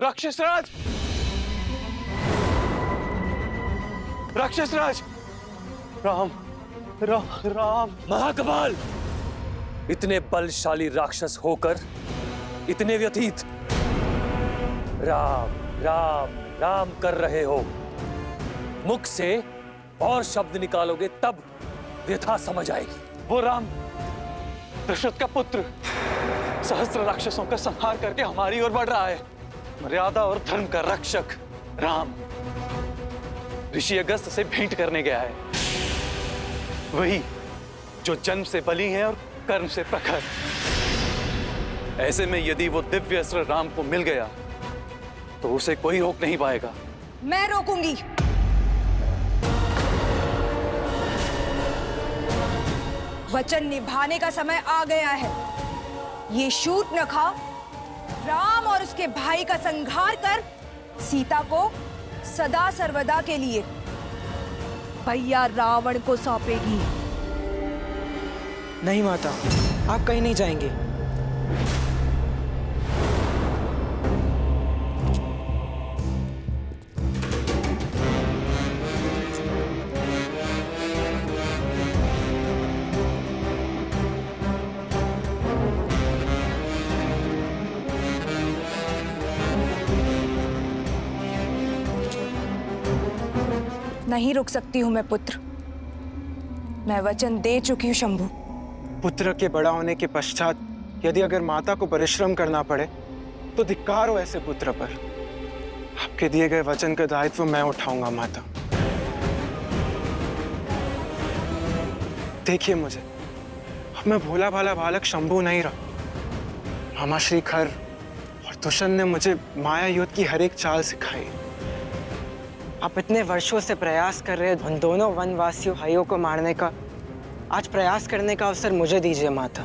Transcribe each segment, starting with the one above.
राक्षस राज, राक्षस राज, राम राम राम। महाकपाल, इतने बलशाली राक्षस होकर इतने व्यतीत राम राम राम कर रहे हो। मुख से और शब्द निकालोगे तब व्यथा समझ आएगी। वो राम दशरथ का पुत्र सहस्त्र राक्षसों का संहार करके हमारी ओर बढ़ रहा है। मर्यादा और धर्म का रक्षक राम ऋषि अगस्त से भेंट करने गया है। वही जो जन्म से बली है और कर्म से प्रखर। ऐसे में यदि वो दिव्य अस्त्र राम को मिल गया तो उसे कोई रोक नहीं पाएगा। मैं रोकूंगी। वचन निभाने का समय आ गया है। ये शूर्पणखा राम और उसके भाई का संहार कर सीता को सदा सर्वदा के लिए भैया रावण को सौंपेगी। नहीं माता, आप कहीं नहीं जाएंगे। नहीं रुक सकती हूं मैं पुत्र। मैं वचन दे चुकी हूं शंभु। पुत्र के बड़ा होने के पश्चात यदि अगर माता को परिश्रम करना पड़े तो धिक्कार हो ऐसे पुत्र पर। आपके दिए गए वचन का दायित्व मैं उठाऊंगा माता। देखिए मुझे, अब मैं भोला भाला बालक शंभु नहीं रहा। मामा श्री खर और दुष्यंत ने मुझे माया युद्ध की हर एक चाल सिखाई। आप इतने वर्षों से प्रयास कर रहे उन दोनों वनवासियों भाइयों को मारने का, आज प्रयास करने का अवसर मुझे दीजिए माता।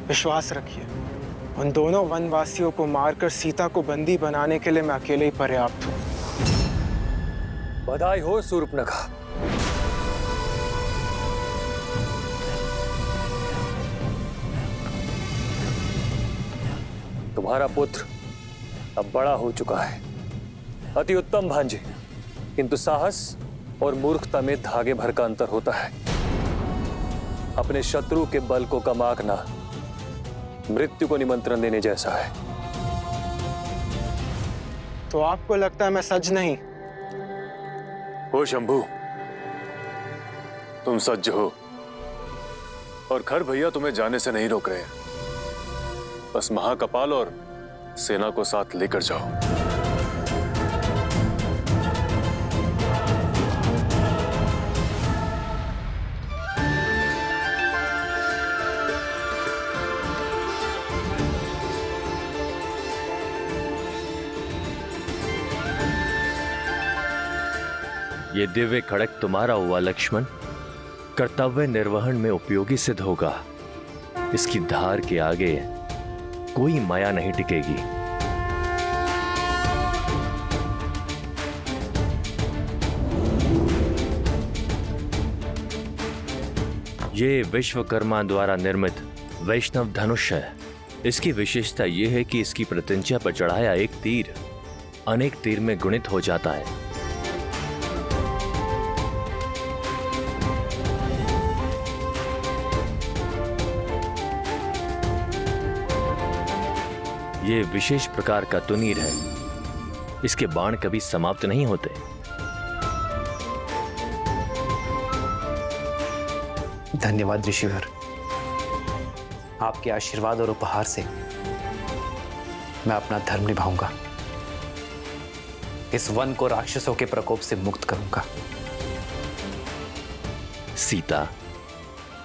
विश्वास रखिए, उन दोनों वनवासियों को मारकर सीता को बंदी बनाने के लिए मैं अकेले ही पर्याप्त हूं। बधाई हो शूर्पणखा। तुम्हारा पुत्र अब बड़ा हो चुका है। अति उत्तम भांजे, किंतु साहस और मूर्खता में धागे भर का अंतर होता है। अपने शत्रु के बल को कमाकना मृत्यु को निमंत्रण देने जैसा है। तो आपको लगता है मैं सज नहीं? हो शंभू, तुम सज्ज हो और खर भैया तुम्हें जाने से नहीं रोक रहे। बस महाकपाल और सेना को साथ लेकर जाओ। ये दिव्य खड़ग तुम्हारा हुआ लक्ष्मण, कर्तव्य निर्वहन में उपयोगी सिद्ध होगा। इसकी धार के आगे कोई माया नहीं टिकेगी। ये विश्वकर्मा द्वारा निर्मित वैष्णव धनुष है। इसकी विशेषता यह है कि इसकी प्रत्यंचा पर चढ़ाया एक तीर अनेक तीर में गुणित हो जाता है। ये विशेष प्रकार का तुनीर है। इसके बाण कभी समाप्त नहीं होते। धन्यवाद ऋषिवर। आपके आशीर्वाद और उपहार से मैं अपना धर्म निभाऊंगा। इस वन को राक्षसों के प्रकोप से मुक्त करूंगा। सीता,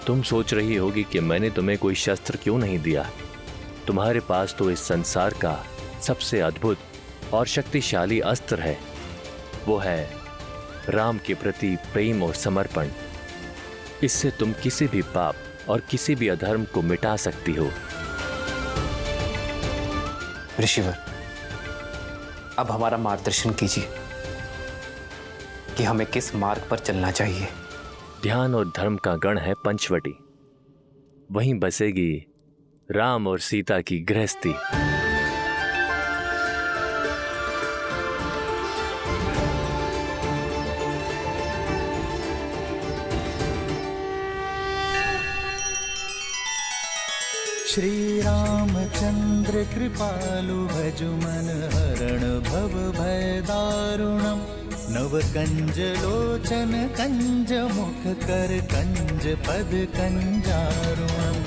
तुम सोच रही होगी कि मैंने तुम्हें कोई शस्त्र क्यों नहीं दिया। तुम्हारे पास तो इस संसार का सबसे अद्भुत और शक्तिशाली अस्त्र है। वो है राम के प्रति प्रेम और समर्पण। इससे तुम किसी भी पाप और किसी भी अधर्म को मिटा सकती हो। ऋषिवर, अब हमारा मार्गदर्शन कीजिए कि हमें किस मार्ग पर चलना चाहिए। ध्यान और धर्म का गण है पंचवटी। वहीं बसेगी राम और सीता की गृहस्थी। श्री रामचंद्र कृपालु भजुमन हरण भव भय दारुणम नव कंज लोचन कंज मुख कर कंज पद कंजारुणम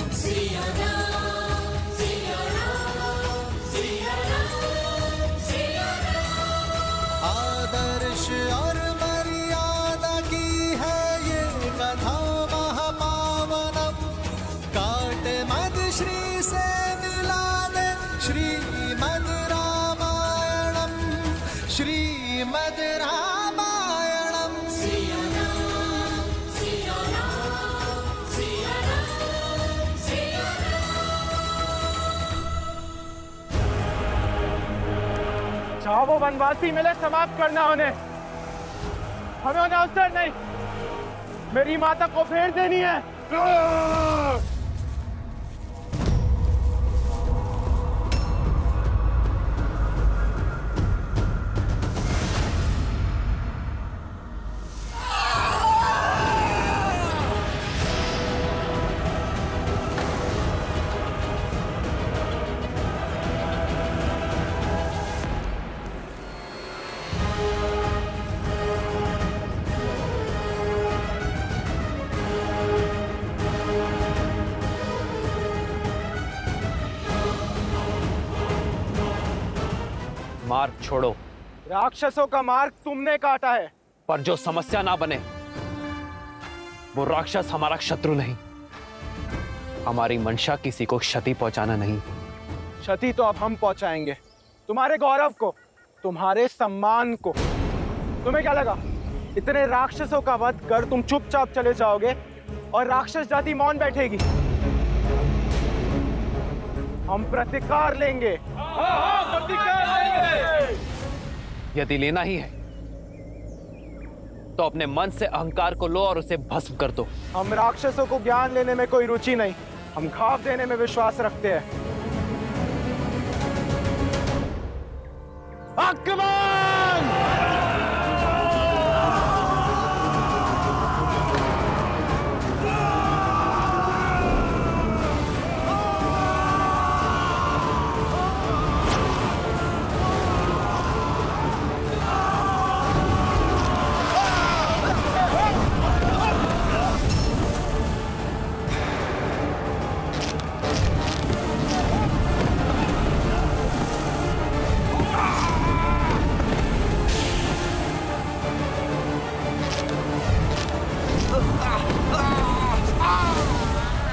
आदर्श और मर्यादा की है ये कथा महापावनम काट मद श्री से मिला दे श्रीमद रामायणम श्रीमद रामायणम चाहो वो वनवासी मिले समाप्त करना उन्हें, हमें उन्हें अवसर नहीं, मेरी माता को फेर देनी है। मार्ग छोड़ो। राक्षसों का मार्ग तुमने काटा है, पर जो समस्या ना बने वो राक्षस हमारा शत्रु नहीं। हमारी मंशा किसी को क्षति पहुंचाना नहीं। क्षति तो अब हम पहुंचाएंगे, तुम्हारे गौरव को, तुम्हारे सम्मान को। तुम्हें क्या लगा इतने राक्षसों का वध कर तुम चुपचाप चले जाओगे और राक्षस जाति मौन बैठेगी? हम प्रतिकार लेंगे। यदि लेना ही है तो अपने मन से अहंकार को लो और उसे भस्म कर दो। हम राक्षसों को ज्ञान लेने में कोई रुचि नहीं, हम घाव देने में विश्वास रखते हैं। आक्रमण!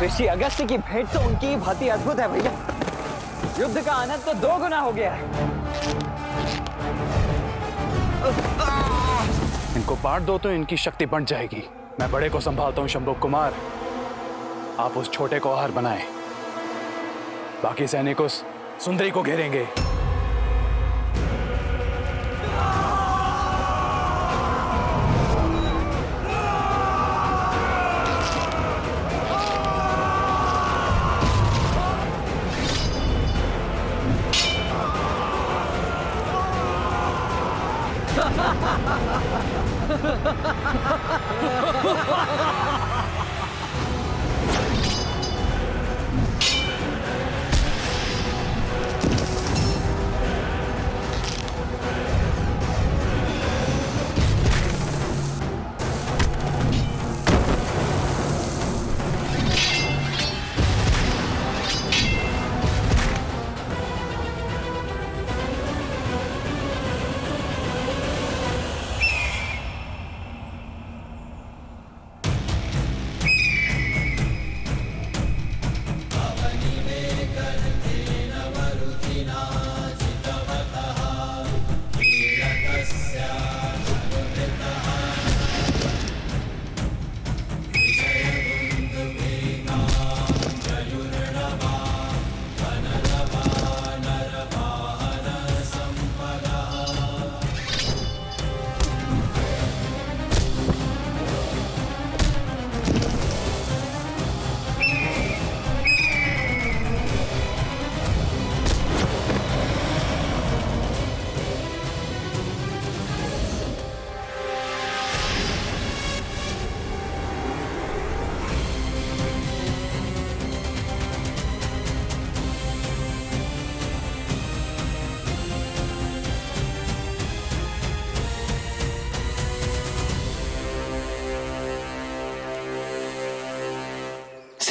ऋषि अगस्त्य की भेंट तो उनकी भांति अद्भुत है भैया। युद्ध का आनंद तो 2 गुना हो गया है। इनको बांट दो तो इनकी शक्ति बढ़ जाएगी। मैं बड़े को संभालता हूँ शंभु कुमार, आप उस छोटे को आहार बनाएं। बाकी सैनिक उस सुंदरी को घेरेंगे।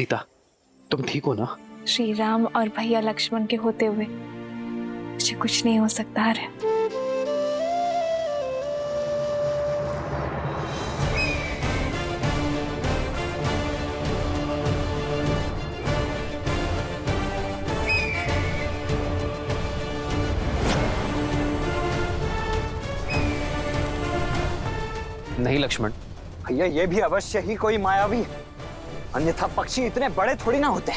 सीता, तुम ठीक हो ना? श्री राम और भैया लक्ष्मण के होते हुए मुझे कुछ नहीं हो सकता है। नहीं लक्ष्मण, भैया ये भी अवश्य ही कोई मायावी है, अन्यथा पक्षी इतने बड़े थोड़ी ना होते।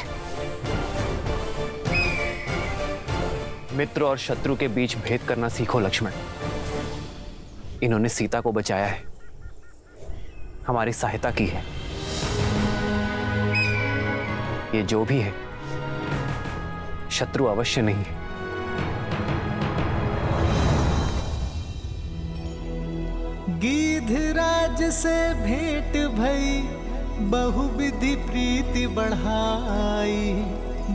मित्र और शत्रु के बीच भेद करना सीखो लक्ष्मण। इन्होंने सीता को बचाया है, हमारी सहायता की है। ये जो भी है शत्रु अवश्य नहीं है। गिद्धराज से भेंट भई बहुविधि प्रीति बढ़ाई,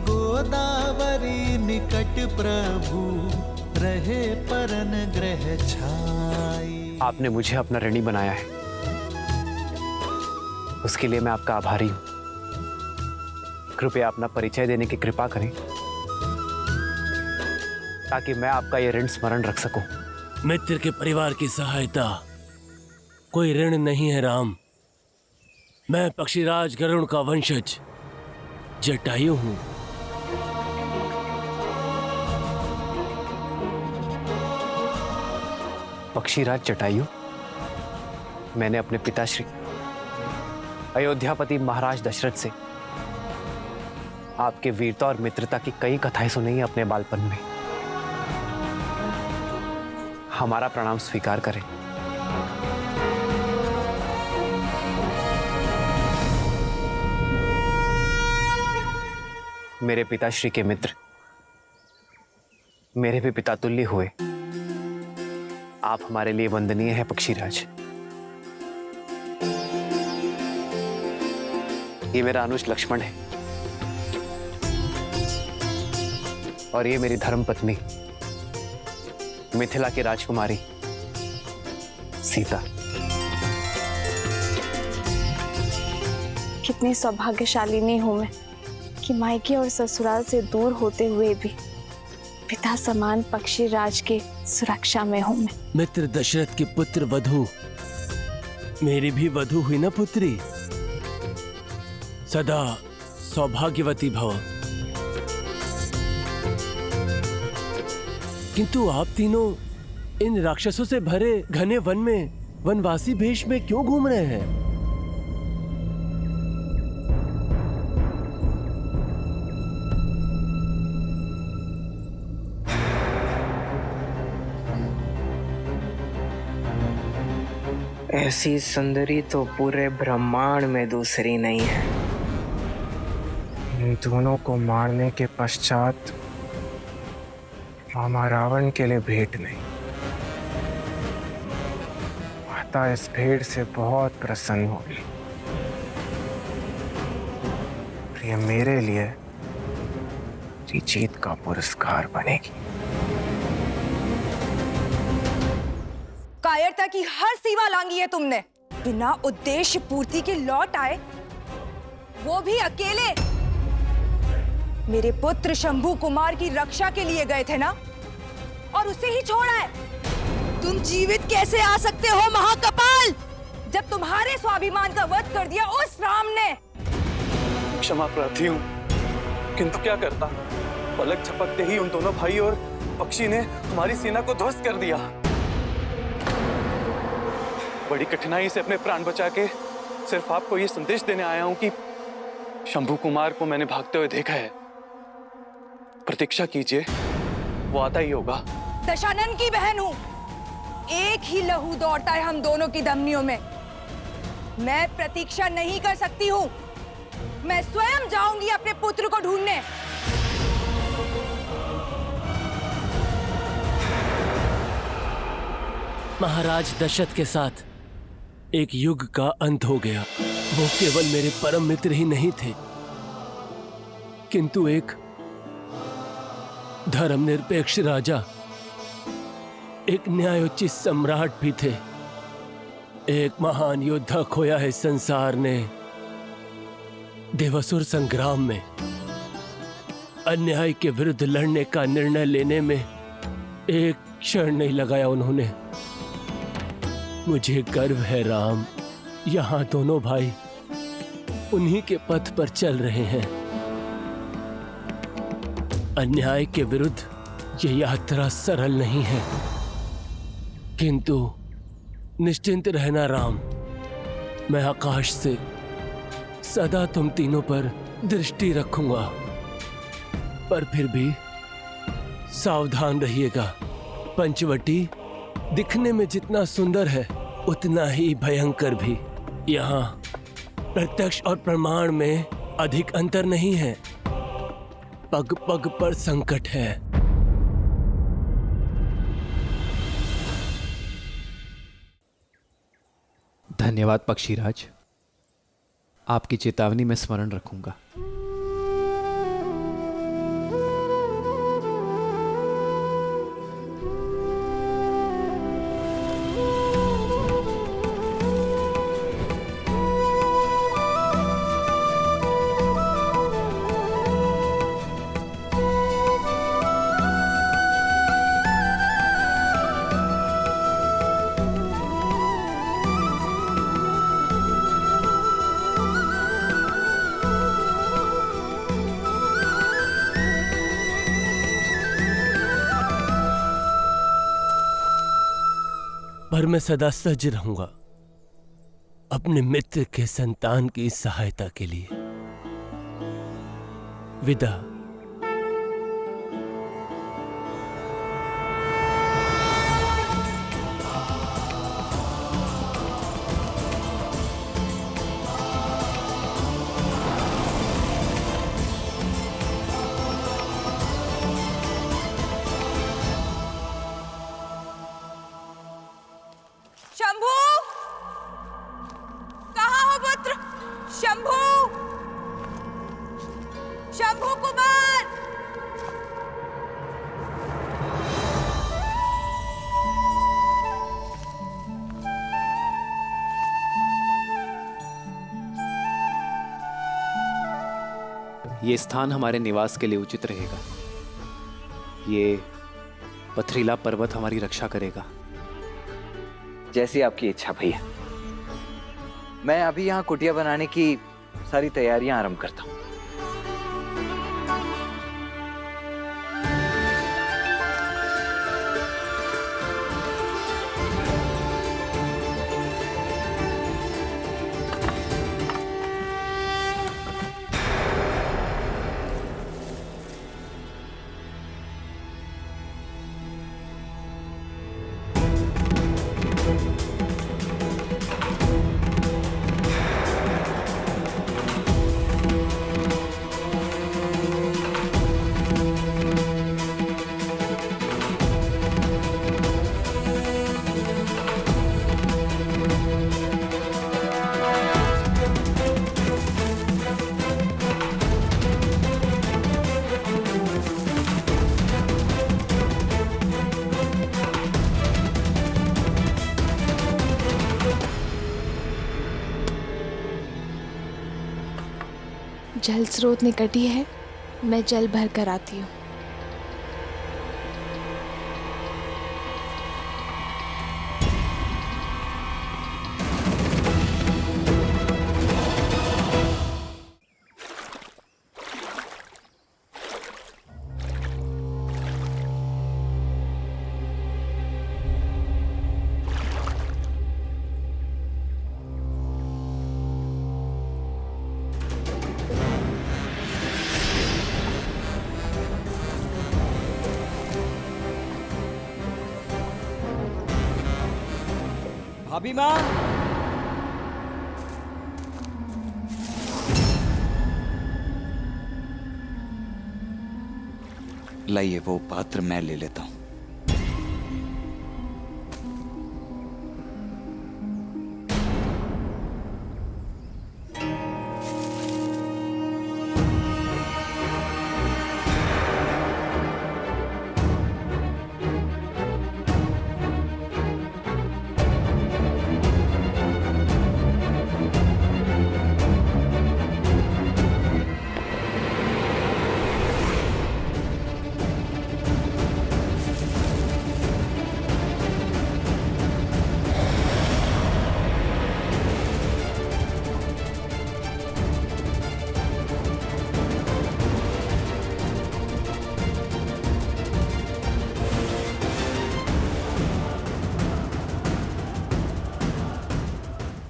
गोदावरी निकट प्रभु रहे परन ग्रह छाई। आपने मुझे अपना ऋणी बनाया है, उसके लिए मैं आपका आभारी हूं। कृपया अपना परिचय देने की कृपा करें ताकि मैं आपका यह ऋण स्मरण रख सकूं। मित्र के परिवार की सहायता कोई ऋण नहीं है राम। मैं पक्षीराज गरुड़ का वंशज जटायु हूं। पक्षीराज जटायु, मैंने अपने पिताश्री अयोध्यापति महाराज दशरथ से आपके वीरता और मित्रता की कई कथाएं सुनी हैं अपने बालपन में। हमारा प्रणाम स्वीकार करें। मेरे पिताश्री के मित्र, मेरे भी पिता तुल्य हुए आप हमारे लिए वंदनीय है पक्षीराज। ये मेरा अनुज लक्ष्मण है और ये मेरी धर्मपत्नी मिथिला की राजकुमारी सीता। कितनी सौभाग्यशालिनी हूं मैं कि मायके और ससुराल से दूर होते हुए भी पिता समान पक्षीराज के सुरक्षा में हूं मैं। मित्र दशरथ की पुत्र वधु मेरी भी वधु हुई ना पुत्री। सदा सौभाग्यवती भव। किंतु आप तीनों इन राक्षसों से भरे घने वन में वनवासी भेष में क्यों घूम रहे हैं? ऐसी सुंदरी तो पूरे ब्रह्मांड में दूसरी नहीं है। इन दोनों को मारने के पश्चात मामा रावण के लिए भेंट नहीं। माता इस भेंट से बहुत प्रसन्न होगी। ये मेरे लिए जीत का पुरस्कार बनेगी। कायरता की हर सीमा लांगी है तुमने। बिना उद्देश्य पूर्ति के लौट आए, वो भी अकेले। मेरे पुत्र शंभू कुमार की रक्षा के लिए गए थे ना, और उसे ही छोड़ा है। तुम जीवित कैसे आ सकते हो महाकपाल, जब तुम्हारे स्वाभिमान का वध कर दिया उस राम ने। क्षमा प्रार्थी हूँ, किंतु क्या करता। पलक झपकते ही उन दोनों भाई और पक्षी ने हमारी सेना को ध्वस्त कर दिया। बड़ी कठिनाई से अपने प्राण बचा के सिर्फ आपको ये संदेश देने आया हूं कि शंभू कुमार को मैंने भागते हुए देखा है। प्रतीक्षा कीजिए, वो आता ही होगा। दशानन की बहन हूं, एक ही लहू दौड़ता है हम दोनों की धमनियों में। मैं प्रतीक्षा नहीं कर सकती हूं। मैं स्वयं जाऊंगी अपने पुत्र को ढूंढने। महाराज दशरथ के साथ एक युग का अंत हो गया। वो केवल मेरे परम मित्र ही नहीं थे, किंतु एक धर्मनिरपेक्ष राजा, एक न्यायोचित सम्राट भी थे। एक महान योद्धा खोया है संसार ने, देवासुर संग्राम में अन्याय के विरुद्ध लड़ने का निर्णय लेने में एक क्षण नहीं लगाया उन्होंने। मुझे गर्व है राम, यहाँ दोनों भाई उन्हीं के पथ पर चल रहे हैं। अन्याय के विरुद्ध ये यात्रा सरल नहीं है, किंतु निश्चिंत रहना राम, मैं आकाश से सदा तुम तीनों पर दृष्टि रखूंगा। पर फिर भी सावधान रहिएगा। पंचवटी दिखने में जितना सुंदर है उतना ही भयंकर भी। यहाँ प्रत्यक्ष और प्रमाण में अधिक अंतर नहीं है, पग पग पर संकट है। धन्यवाद पक्षीराज, आपकी चेतावनी मैं स्मरण रखूंगा। पर मैं सदा सज्ज रहूंगा अपने मित्र के संतान की सहायता के लिए। विदा। शंभू, कहाँ हो पुत्र? शंभू, शंभू कुमार। ये स्थान हमारे निवास के लिए उचित रहेगा। ये पथरीला पर्वत हमारी रक्षा करेगा। जैसी आपकी इच्छा भैया। मैं अभी यहाँ कुटिया बनाने की सारी तैयारियां आरंभ करता हूँ। जल स्रोत निकटी है, मैं जल भर कर आती हूँ। भाभी माँ, लाइए वो पात्र मैं ले लेता हूँ।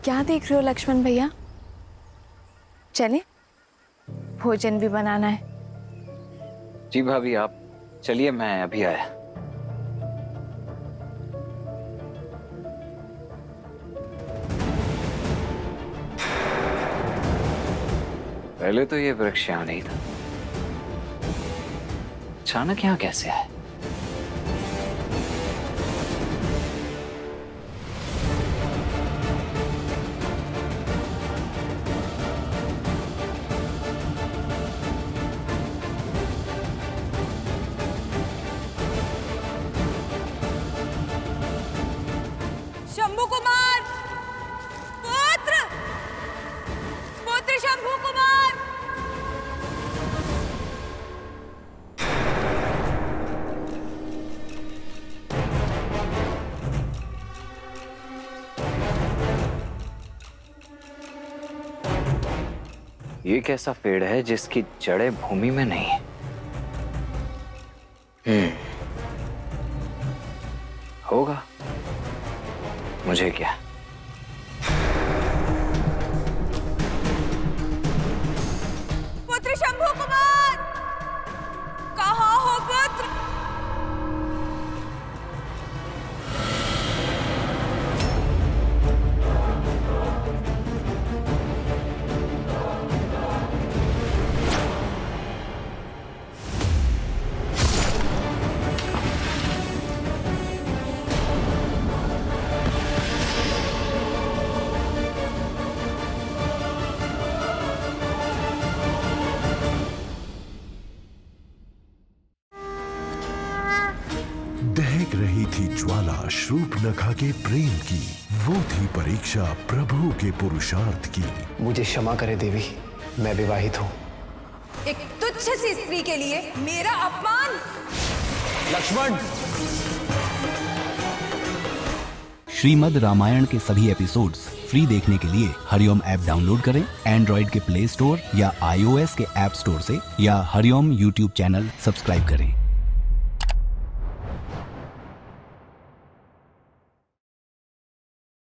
क्या देख रहे हो लक्ष्मण भैया? चले, भोजन भी बनाना है। जी भाभी, आप चलिए, मैं अभी आया। पहले तो ये वृक्ष यहाँ नहीं था, अचानक यहाँ कैसे आया? शंभू कुमार, पुत्र पुत्र शंभू कुमार। ये कैसा पेड़ है जिसकी जड़ें भूमि में नहीं है? होगा, मुझे क्या। पुत्र शंभू कुमार, कहाँ हो पुत्र? दहक रही थी ज्वाला शूर्पणखा के प्रेम की, वो थी परीक्षा प्रभु के पुरुषार्थ की। मुझे क्षमा करे देवी, मैं विवाहित हूँ। एक तुच्छ सी स्त्री के लिए मेरा अपमान। लक्ष्मण! श्रीमद् रामायण के सभी एपिसोड्स फ्री देखने के लिए हरिओम ऐप डाउनलोड करें एंड्रॉइड के प्ले स्टोर या iOS के ऐप स्टोर से, या हरिओम यूट्यूब चैनल सब्सक्राइब करें।